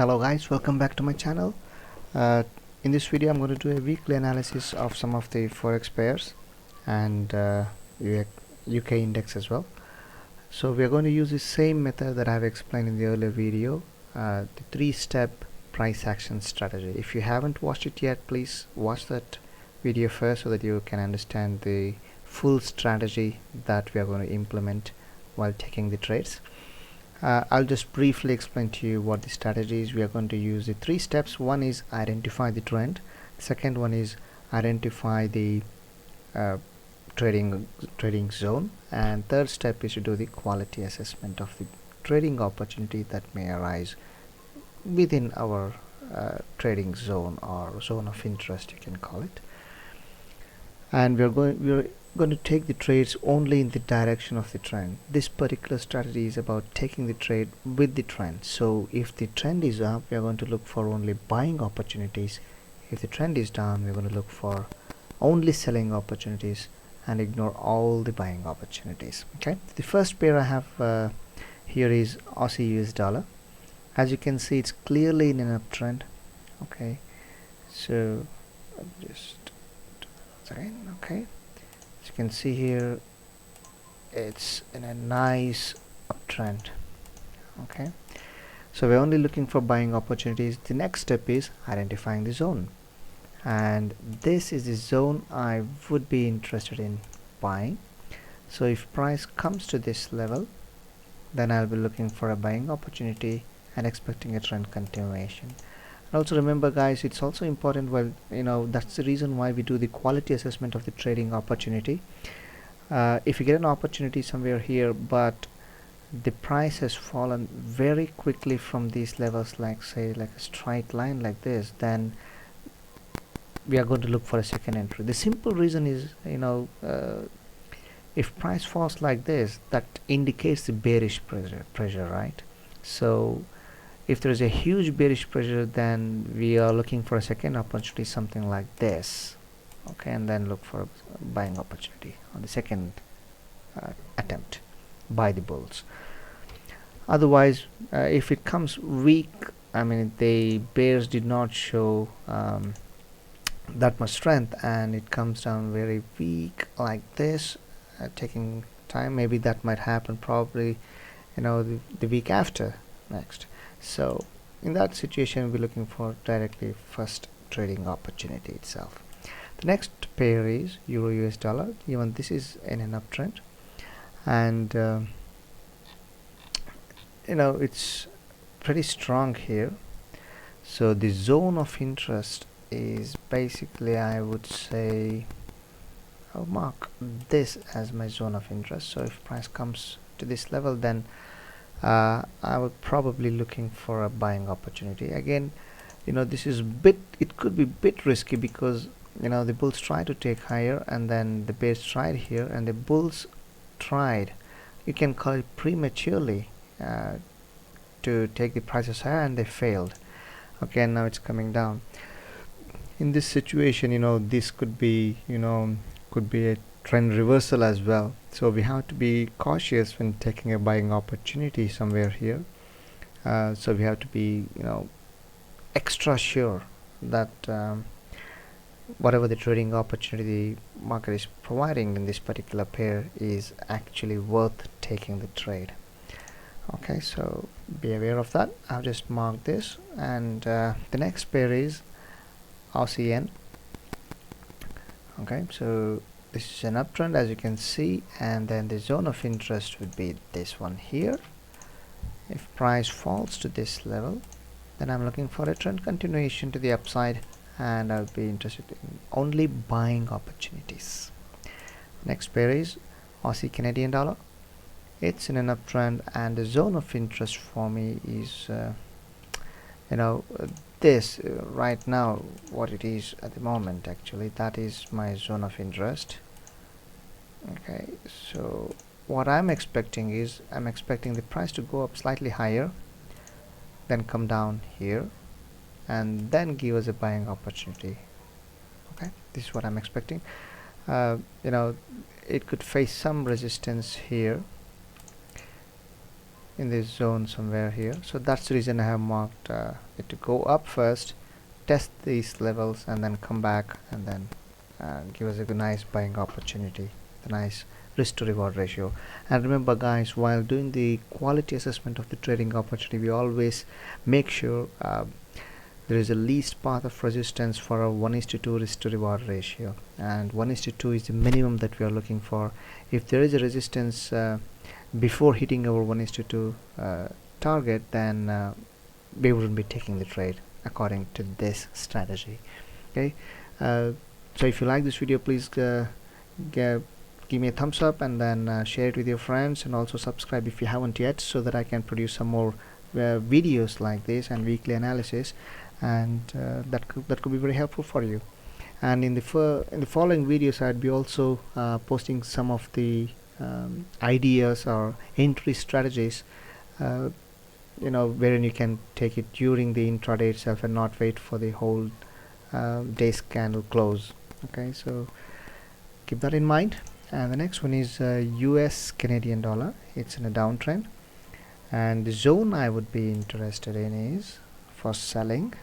Hello guys, welcome back to my channel. In this video I'm going to do a weekly analysis of some of the forex pairs and UK index as well. So we are going to use the same method that I have explained in the earlier video, the 3-step price action strategy. If you haven't watched it yet, please watch that video first so that you can understand the full strategy that we are going to implement while taking the trades. I'll just briefly explain to you what the strategy is. We are going to use the 3 steps. One is identify the trend. Second one is identify the trading zone, and third step is to do the quality assessment of the trading opportunity that may arise within our trading zone or zone of interest, you can call it. And we're going to take the trades only in the direction of the trend. This particular strategy is about taking the trade with the trend. So if the trend is up, we are going to look for only buying opportunities. If the trend is down, we're going to look for only selling opportunities and ignore all the buying opportunities. Okay, the first pair I have here is Aussie US dollar. As you can see, it's clearly in an uptrend. Okay, so just again, okay, as you can see here, it's in a nice uptrend. Okay, so we're only looking for buying opportunities. The next step is identifying the zone, and this is the zone I would be interested in buying. So if price comes to this level, then I'll be looking for a buying opportunity and expecting a trend continuation. Also remember guys, it's also important, well, that's the reason why we do the quality assessment of the trading opportunity. If you get an opportunity somewhere here but the price has fallen very quickly from these levels, like say like a straight line like this, then we are going to look for a second entry. The simple reason is, if price falls like this, that indicates the bearish pressure, right? So if there is a huge bearish pressure, then we are looking for a second opportunity, something like this. Okay, and then look for a buying opportunity on the second attempt by the bulls. Otherwise, if it comes weak, I mean the bears did not show that much strength and it comes down very weak like this, taking time, maybe that might happen probably the week after next. So in that situation, we're looking for directly first trading opportunity itself. The next pair is Euro US dollar. Even this is in an uptrend, and it's pretty strong here. So the zone of interest is basically, I would say, I'll mark this as my zone of interest. So if price comes to this level, then I would probably looking for a buying opportunity. Again, this is it could be bit risky because the bulls try to take higher and then the bears tried here, and the bulls tried, you can call it prematurely, to take the prices higher, and they failed. Okay, and now it's coming down. In this situation, this could be a trend reversal as well. So we have to be cautious when taking a buying opportunity somewhere here. So we have to be extra sure that whatever the trading opportunity the market is providing in this particular pair is actually worth taking the trade. Okay, so be aware of that. I've just marked this, and the next pair is Aussie yen. Okay, so this is an uptrend, as you can see, and then the zone of interest would be this one here. If price falls to this level, then I'm looking for a trend continuation to the upside, and I'll be interested in only buying opportunities. Next pair is Aussie Canadian dollar. It's in an uptrend, and the zone of interest for me is this right now, what it is at the moment. Actually, that is my zone of interest. Okay, so what I'm expecting is, I'm expecting the price to go up slightly higher, then come down here, and then give us a buying opportunity. Okay, this is what I'm expecting. It could face some resistance here, in this zone somewhere here. So that's the reason I have marked it to go up first, test these levels, and then come back and then give us a nice buying opportunity, the nice risk to reward ratio. And remember guys, while doing the quality assessment of the trading opportunity, we always make sure there is a least path of resistance for a 1:2 risk to reward ratio, and 1:2 is the minimum that we are looking for. If there is a resistance before hitting our 1:2 target, then we wouldn't be taking the trade according to this strategy. Okay, so if you like this video, please give me a thumbs up, and then share it with your friends, and also subscribe if you haven't yet, so that I can produce some more videos like this and weekly analysis, and that could be very helpful for you. And in the following videos, I'd be also posting some of the ideas or entry strategies, wherein you can take it during the intraday itself and not wait for the whole day's candle close. Okay, so keep that in mind. And the next one is US Canadian dollar. It's in a downtrend, and the zone I would be interested in is for selling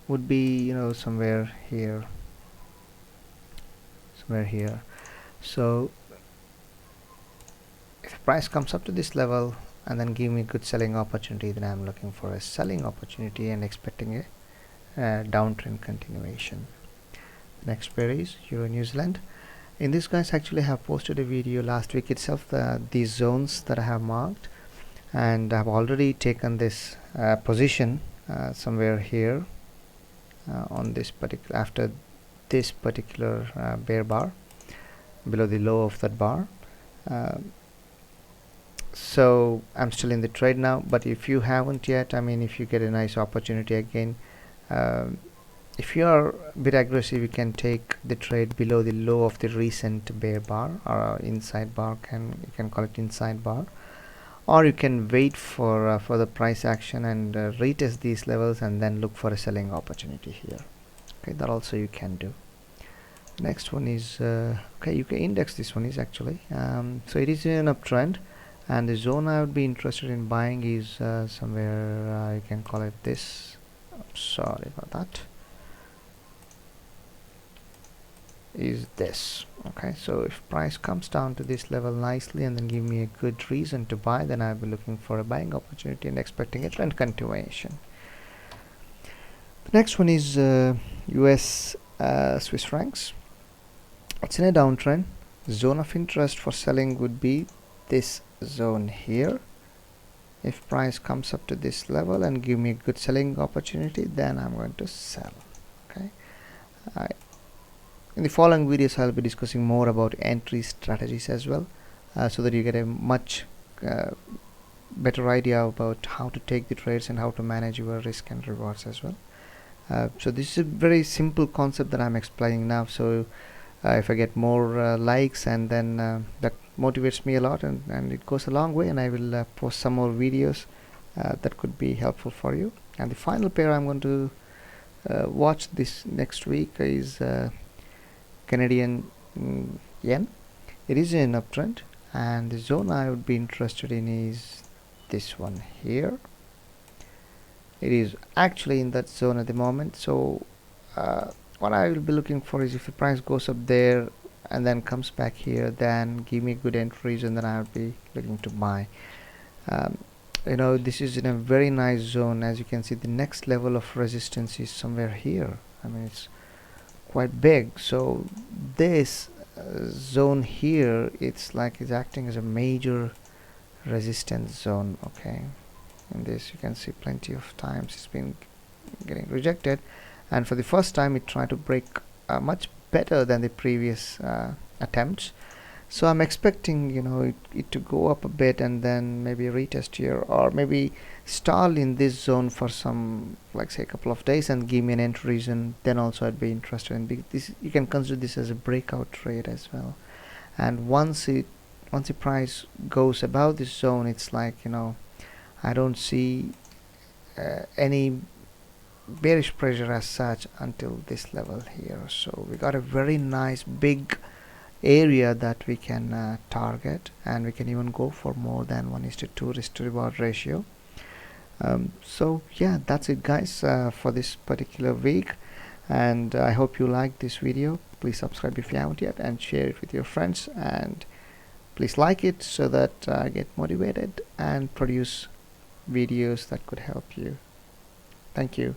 would be somewhere here. So if the price comes up to this level and then give me a good selling opportunity, then I'm looking for a selling opportunity and expecting a downtrend continuation. Next pair is Euro New Zealand. In this, guys, actually have posted a video last week itself, these zones that I have marked, and I've already taken this position somewhere here on this particular, after this particular bear bar below the low of that bar. So I'm still in the trade now, but if you haven't yet, if you get a nice opportunity again, if you are a bit aggressive, you can take the trade below the low of the recent bear bar or inside bar, you can call it inside bar, or you can wait for the price action and retest these levels and then look for a selling opportunity here. Okay, that also you can do. Next one is UK index. This one is actually so it is in an uptrend, and the zone I would be interested in buying is somewhere you can call it this. Sorry about that. Is this. Okay, so if price comes down to this level nicely and then give me a good reason to buy, then I'll be looking for a buying opportunity and expecting a trend continuation. The next one is US Swiss francs. It's in a downtrend. Zone of interest for selling would be this zone here. If price comes up to this level and give me a good selling opportunity, then I'm going to sell. Okay, in the following videos I'll be discussing more about entry strategies as well, so that you get a much better idea about how to take the trades and how to manage your risk and rewards as well. So this is a very simple concept that I'm explaining now, so if I get more likes, and then that motivates me a lot, and it goes a long way, and I will post some more videos that could be helpful for you. And the final pair I'm going to watch this next week is Canadian yen. It is an uptrend, and the zone I would be interested in is this one here. It is actually in that zone at the moment, so what I will be looking for is if the price goes up there and then comes back here, then give me good entries, and then I will be looking to buy. This is in a very nice zone. As you can see, the next level of resistance is somewhere here. It's quite big, so this zone here, it's acting as a major resistance zone. Okay, in this you can see plenty of times it's been getting rejected, and for the first time it tried to break much better than the previous attempts. So I'm expecting it to go up a bit and then maybe retest here, or maybe stall in this zone for some, say, a couple of days and give me an entry reason. Then also I'd be interested in this. You can consider this as a breakout trade as well. And once the price goes above this zone, it's I don't see any bearish pressure as such until this level here. So we got a very nice big area that we can target, and we can even go for more than 1:2 risk to reward ratio. So yeah, that's it guys, for this particular week, and I hope you liked this video. Please subscribe if you haven't yet, and share it with your friends, and please like it so that I get motivated and produce videos that could help you. Thank you.